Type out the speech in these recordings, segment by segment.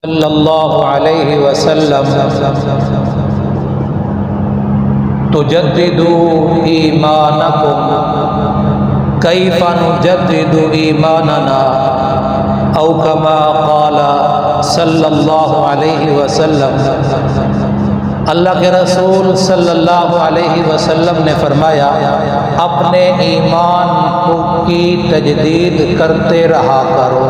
صلی اللہ علیہ وسلم تجددوا ایمانکم کیف نجدد ایماننا او کما قال صلی اللہ علیہ وسلم۔ اللہ کے رسول صلی اللہ علیہ وسلم نے فرمایا، اپنے ایمان کی تجدید کرتے رہا کرو،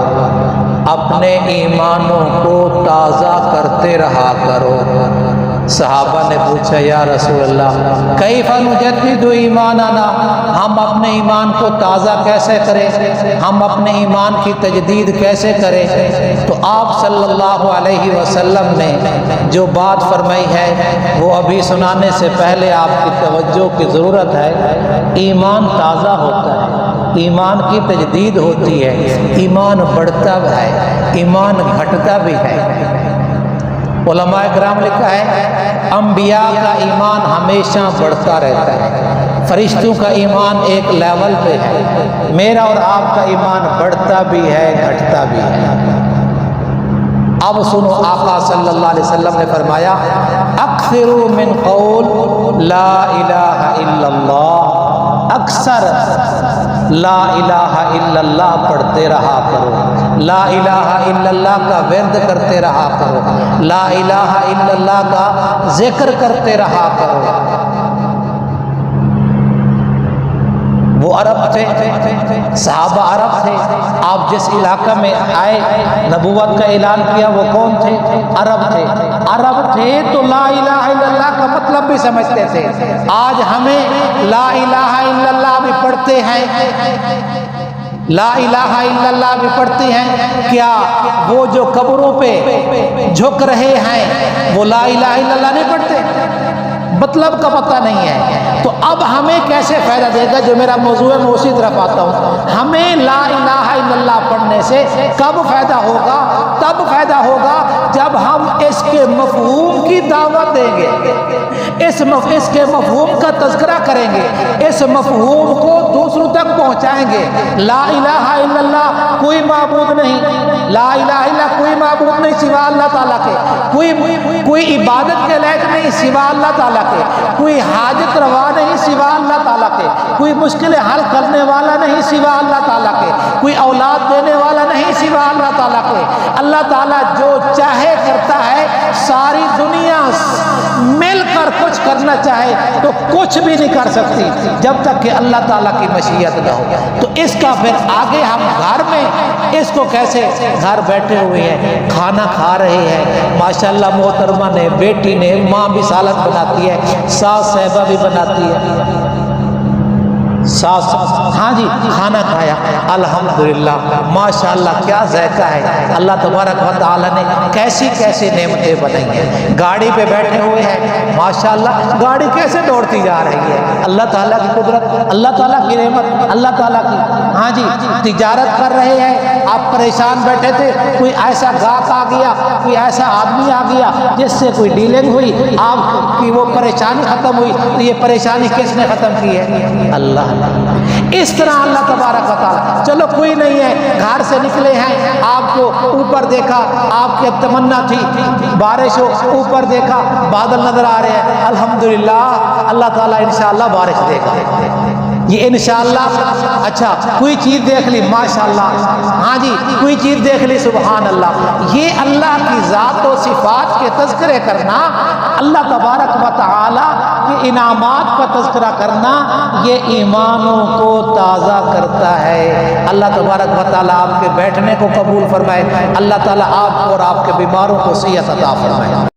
اپنے ایمانوں کو تازہ کرتے رہا کرو۔ صحابہ نے پوچھا، یا رسول اللہ کیف نجدد ایماننا، ہم اپنے ایمان کو تازہ کیسے کریں، ہم اپنے ایمان کی تجدید کیسے کریں؟ تو آپ صلی اللہ علیہ وسلم نے جو بات فرمائی ہے وہ ابھی سنانے سے پہلے آپ کی توجہ کی ضرورت ہے۔ ایمان تازہ ہوتا ہے، ایمان کی تجدید ہوتی ہے، ایمان بڑھتا بھی ہے، ایمان گھٹتا بھی ہے۔ علماء کرام لکھا ہے، انبیاء کا ایمان ہمیشہ بڑھتا رہتا ہے، فرشتوں کا ایمان ایک لیول پہ ہے، میرا اور آپ کا ایمان بڑھتا بھی ہے گھٹتا بھی ہے۔ اب سنو، آقا صلی اللہ علیہ وسلم نے فرمایا، اکثروا من قول لا الہ الا اللہ، اکثر لا الہ الا اللہ پڑھتے رہا کرو، لا الہ الا اللہ کا ورد کرتے رہا کرو، لا الہ الا اللہ کا ذکر کرتے رہا کرو۔ وہ عرب تھے، صحابہ عرب تھے، آپ جس علاقہ میں آئے نبوت کا اعلان کیا وہ کون تھے؟ عرب تھے۔ عرب تھے تو لا الہ الا اللہ کا مطلب بھی سمجھتے تھے۔ آج ہمیں لا الہ الا اللہ بھی پڑھتے ہیں، لا الہ الا اللہ بھی پڑھتے ہیں، کیا وہ جو قبروں پہ جھک رہے ہیں وہ لا الہ الا اللہ نہیں پڑھتے؟ مطلب کا پتہ نہیں ہے۔ تو اب ہمیں کیسے فائدہ دے گا؟ جو میرا موضوع ہے میں اسی طرف آتا ہوں۔ ہمیں لا الہ الا اللہ پڑھنے سے کب فائدہ ہوگا؟ تب فائدہ ہوگا جب ہم اس کے مفہوم کی دعوت دیں گے، اس کے مفہوم کا تذکرہ کریں گے، اس مفہوم کو دوسروں تک پہنچائیں گے۔ لا الہ الا اللہ کوئی معبود نہیں، لا الہ الا اللہ کوئی معبود نہیں سوا اللہ تعالیٰ کے، کوئی عبادت کے لائق نہیں سوا اللہ تعالیٰ کے، کوئی حاجت روا نہیں سوا اللہ تعالیٰ کے، کوئی مشکل حل کرنے والا نہیں سوا اللہ تعالیٰ کے، کوئی اولاد دینے والا نہیں سوا اللہ تعالیٰ کے۔ اللہ تعالیٰ جو چاہے کرتا ہے، ساری دنیا مل کر کچھ کرنا چاہے تو کچھ بھی نہیں کر سکتی جب تک کہ اللہ تعالیٰ کی مشیت نہ ہو۔ تو اس کا پھر آگے ہم گھر میں اس کو کیسے، گھر بیٹھے ہوئے ہیں، کھانا کھا رہے ہیں، ماشاءاللہ محترمہ نے، بیٹی نے، ماں بھی سالن بناتی ہے، ساس صاحبہ بھی بناتی ہے، ساس ہاں جی کھانا کھایا، الحمدللہ ماشاءاللہ کیا ذائقہ ہے۔ اللہ تبارک و تعالیٰ نے کیسی کیسی نعمتیں بنائی ہیں۔ گاڑی پہ بیٹھے ہوئے ہیں، ماشاءاللہ گاڑی کیسے دوڑتی جا رہی ہے، اللہ تعالیٰ کی قدرت، اللہ تعالیٰ کی نعمت، اللہ تعالیٰ کی ہاں جی تجارت کر رہے ہیں، آپ پریشان بیٹھے تھے، کوئی ایسا گاہک آ گیا، کوئی ایسا آدمی آ گیا جس سے کوئی ڈیلنگ ہوئی، آپ کی وہ پریشانی ختم ہوئی، تو یہ پریشانی کس نے ختم کی ہے؟ اللہ۔ اس طرح اللہ تبارک و تعالیٰ، چلو کوئی نہیں ہے، گھر سے نکلے ہیں، آپ کو اوپر دیکھا، آپ کی تمنا تھی بارش ہو، اوپر دیکھا بادل نظر آ رہے ہیں، الحمدللہ اللہ تعالیٰ انشاءاللہ بارش دے گا، یہ انشاءاللہ۔ اچھا کوئی چیز دیکھ لی، ماشاءاللہ ہاں جی کوئی چیز دیکھ لی، سبحان اللہ۔ یہ اللہ کی ذات و صفات کے تذکرے کرنا، اللہ تبارک و تعالی کے انعامات کا تذکرہ کرنا، یہ ایمانوں کو تازہ کرتا ہے۔ اللہ تبارک و تعالی آپ کے بیٹھنے کو قبول فرمائے، اللہ تعالی آپ کو اور آپ کے بیماروں کو صحت عطا فرمائے۔